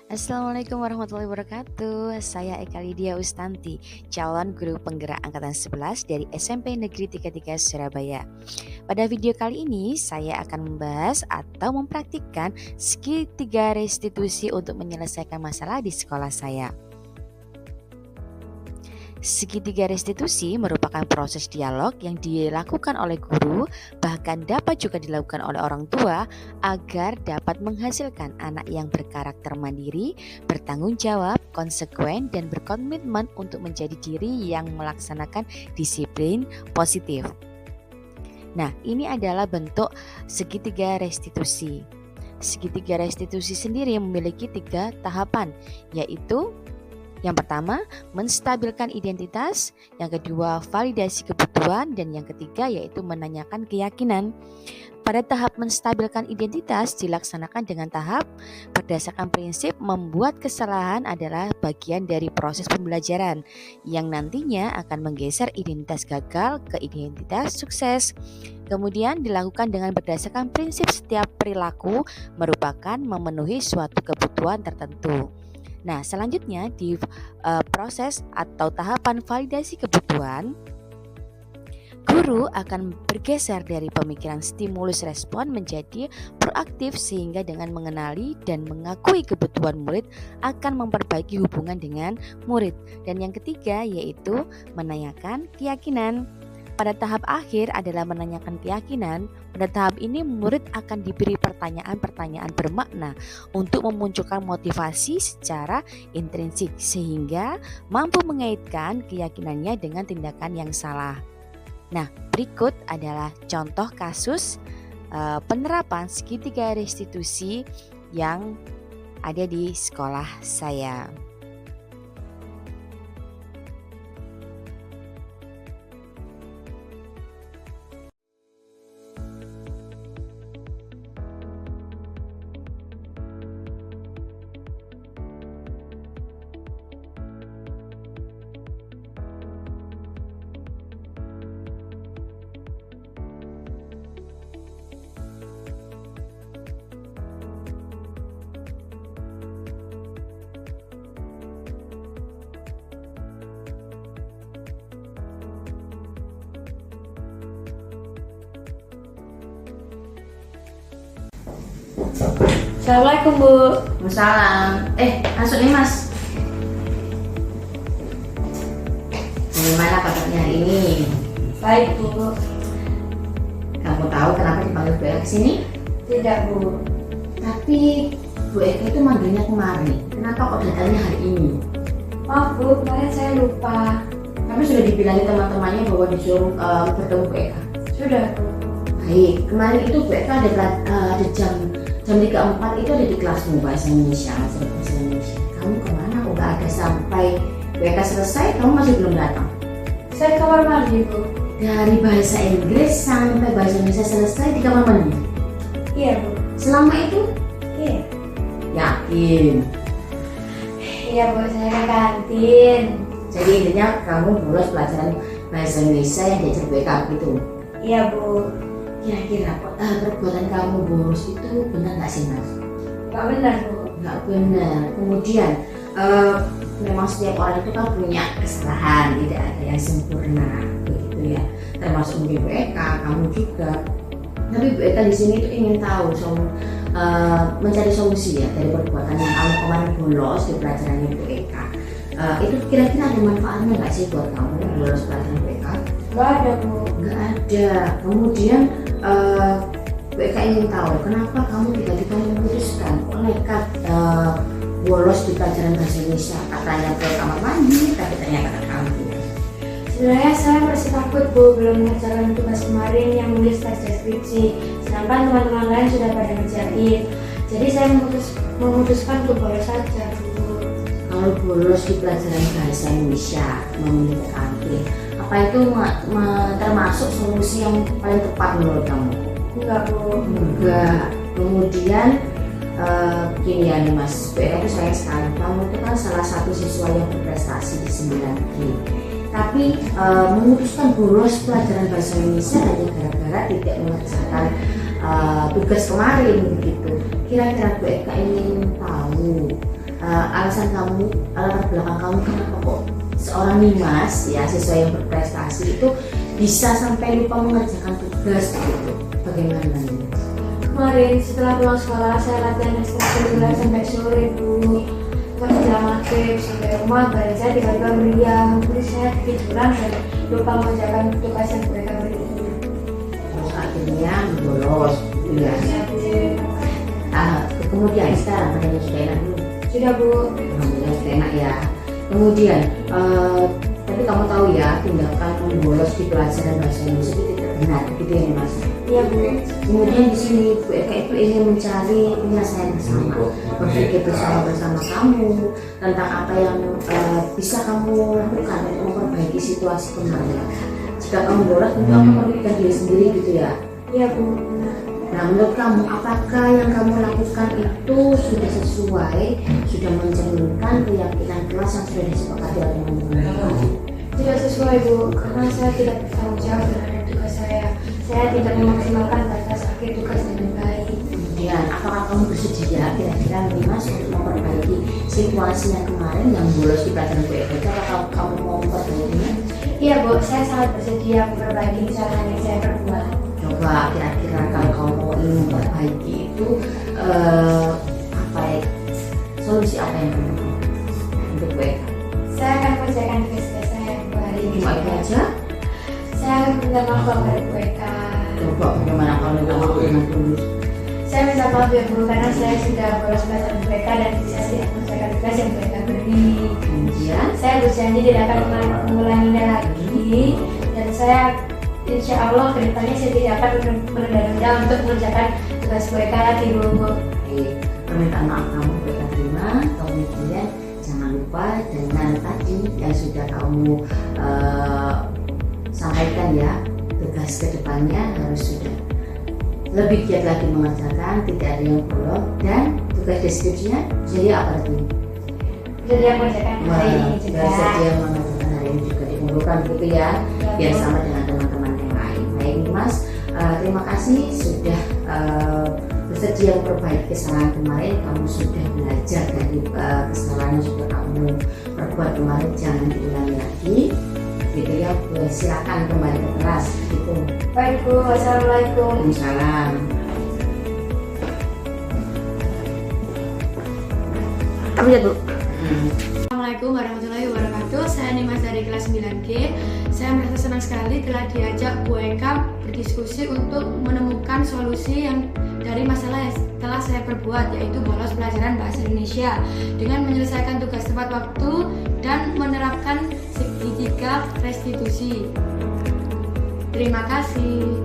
Assalamualaikum warahmatullahi wabarakatuh. Saya Eka Lydia Ustanti, calon guru penggerak angkatan 11 dari SMP Negeri 33 Surabaya. Pada video kali ini saya akan membahas atau mempraktikkan segitiga restitusi untuk menyelesaikan masalah di sekolah saya. Segitiga restitusi merupakan proses dialog yang dilakukan oleh guru, bahkan dapat juga dilakukan oleh orang tua agar dapat menghasilkan anak yang berkarakter mandiri, bertanggung jawab, konsekuen, dan berkomitmen untuk menjadi diri yang melaksanakan disiplin positif. Nah, ini adalah bentuk segitiga restitusi. Segitiga restitusi sendiri memiliki 3 tahapan, yaitu yang pertama, menstabilkan identitas. Yang kedua, validasi kebutuhan. Dan yang ketiga, yaitu menanyakan keyakinan. Pada tahap menstabilkan identitas dilaksanakan dengan tahap berdasarkan prinsip membuat kesalahan adalah bagian dari proses pembelajaran yang nantinya akan menggeser identitas gagal ke identitas sukses. Kemudian dilakukan dengan berdasarkan prinsip setiap perilaku merupakan memenuhi suatu kebutuhan tertentu. Nah, selanjutnya di proses atau tahapan validasi kebutuhan, guru akan bergeser dari pemikiran stimulus respon menjadi proaktif sehingga dengan mengenali dan mengakui kebutuhan murid akan memperbaiki hubungan dengan murid. Dan yang ketiga yaitu menanyakan keyakinan. Pada tahap akhir adalah menanyakan keyakinan. Pada tahap ini murid akan diberi pertanyaan-pertanyaan bermakna untuk memunculkan motivasi secara intrinsik sehingga mampu mengaitkan keyakinannya dengan tindakan yang salah. Nah, berikut adalah contoh kasus penerapan segitiga restitusi yang ada di sekolah saya. Assalamualaikum Bu. Waalaikumsalam. Masuk nih Mas. Gimana kabarnya hari ini? Baik Bu. Kamu tahu kenapa dipanggil Bu Eka kesini? Tidak Bu. Tapi Bu Eka itu manggilnya kemarin. Kenapa kok datangnya hari ini? Maaf Bu, kemarin saya lupa. Kami sudah dibilangin teman-temannya bahwa disuruh bertemu Bu Eka. Sudah Bu. Baik, kemarin itu Bu Eka ada jam 3.4 itu ada di kelasmu bahasa Indonesia, masalah bahasa Indonesia. Kamu kemana kok gak ada sampai Bu Eka selesai, kamu masih belum datang? Saya kamar mandi Bu. Dari bahasa Inggris sampai bahasa Indonesia selesai di kamar mandi? Iya Bu. Selama itu? Iya. Yakin? Iya Bu, saya ke kantin. Jadi intinya kamu bolos pelajaran bahasa Indonesia yang diajar Bu Eka gitu? Iya Bu. Kira-kira perbuatan kamu bolos itu benar nggak sih Mas? Gak benar Bu. Nggak benar. Kemudian memang setiap orang itu kan punya kesalahan, tidak ada yang sempurna begitu ya. Termasuk mungkin Bu Eka, kamu juga. Tapi Bu Eka di sini itu ingin tahu mencari solusi ya dari perbuatan yang kamu kemarin bolos di pelajarannya Bu Eka. Itu kira-kira ada manfaatnya nggak sih buat kamu bolos pelajaran Bu Eka? Gak ada Bu. Nggak ada. Kemudian Bu Eka ingin tahu kenapa kamu tiba-tiba memutuskan kok nekat bolos di pelajaran bahasa Indonesia, katanya ke kamar mandi tapi ternyata ke kantin. Sebenarnya saya masih takut Bu, belum mengerjakan tugas kemarin yang nulis tes deskripsi. Sedangkan teman-teman lain sudah pada ngerjain. Jadi saya memutuskan untuk bolos saja Bu. Kalau bolos di pelajaran bahasa Indonesia memilih ke kantin, apa itu termasuk solusi yang paling tepat menurut kamu? Enggak Bu. Enggak. Kemudian gini ya nih Mas, Bu Eka itu sayang sekali, kamu itu kan salah satu siswa yang berprestasi di 9 negeri. Tapi memutuskan bolos pelajaran bahasa Indonesia hanya gara-gara tidak mengerjakan tugas kemarin begitu. Kira-kira Bu Eka ingin tahu alasan kamu, latar belakang kamu kenapa kok seorang Nimas ya, siswa yang berprestasi itu bisa sampai lupa mengerjakan tugas gitu. Bagaimana Nimas? Kemarin setelah pulang sekolah saya latihan ekstrakurikuler sampai sore Bu. Pas jam maghrib sampai rumah badan saya tiba-tiba meriang, terus saya ketiduran dan lupa mengerjakan tugas yang mereka beri. Terus akhirnya bolos ya. Kemudian sekarang badannya sudah enak belum? Sudah Bu. Alhamdulillah sudah enak ya. Kemudian tapi kamu tahu ya, tindakan bolos di pelajaran bahasa Indonesia itu tidak benar, gitu ya Mas? Iya Bu. Kemudian di sini Bu Eka itu ingin mencari penyelesaian bersama, berpikir bersama kamu tentang apa yang bisa kamu lakukan untuk memperbaiki situasi kemarin. Jika kamu bolos, tentu kamu merugikan diri sendiri gitu ya? Iya Bu. Nah, menurut kamu apakah yang kamu lakukan itu sudah sesuai, sudah mencerminkan keyakinan kelas yang sudah disepakati oleh teman-teman? Tidak sesuai Bu, karena saya tidak bertanggung jawab terhadap tugas saya. Saya tidak memaksimalkan batas akhir tugas dengan baik. Kemudian, apakah kamu bersedia kira-kira Nimas untuk memperbaiki situasi yang kemarin yang bolos di pelajaran BFK? Apakah kamu mau memperbaikinya? Iya Bu, saya sangat bersedia memperbaiki kesalahan yang saya perbuat. Coba kira-kira kalau kamu ingin memperbaiki itu apa ya, solusi apa yang kamu mau untuk BFK? Saya akan mengerjakan tugas saya kembali. Cuma itu aja? Saya akan minta maaf kepada BK. Coba bagaimana kalau minta maaf dengan tulus? Saya minta maaf ya Bu, karena saya sudah bolos pelajaran BK dan saya tidak mengerjakan tugas yang BK beri. Kemudian Saya berjanji tidak akan mengulanginya lagi, dan saya insya Allah kedepannya saya tidak akan menunda-nunda untuk mengerjakan tugas BK lagi Bu. permintaan maaf kamu kita terima. Kemudian jangan lupa dengan tadi yang sudah kamu sampaikan ya, tugas kedepannya harus sudah lebih giat lagi mengerjakan, tidak ada yang bolong, dan tugas deskripsinya jadi apa lagi? Jadi yang mengerjakan hari ini juga. Bersedia mengerjakan hari ini juga dikumpulkan gitu ya, biar sama dengan teman-teman yang lain. Baik Mas, terima kasih sudah bersedia memperbaiki kesalahan kemarin. Kamu sudah belajar dari kesalahan yang sudah kamu perbuat kemarin, jangan diulangi lagi. Gitu ya, silakan kembali ke kelas gitu. Baik Bu, wassalamualaikum. Waalaikumsalam. Kamu ya Bu. Assalamualaikum warahmatullahi wabarakatuh. Saya Nimas dari kelas 9G. Saya merasa senang sekali telah diajak Bu Eka berdiskusi untuk menemukan solusi yang dari masalah yang telah saya perbuat, yaitu bolos pelajaran bahasa Indonesia dengan menyelesaikan tugas tepat waktu dan menerapkan segitiga restitusi. Terima kasih.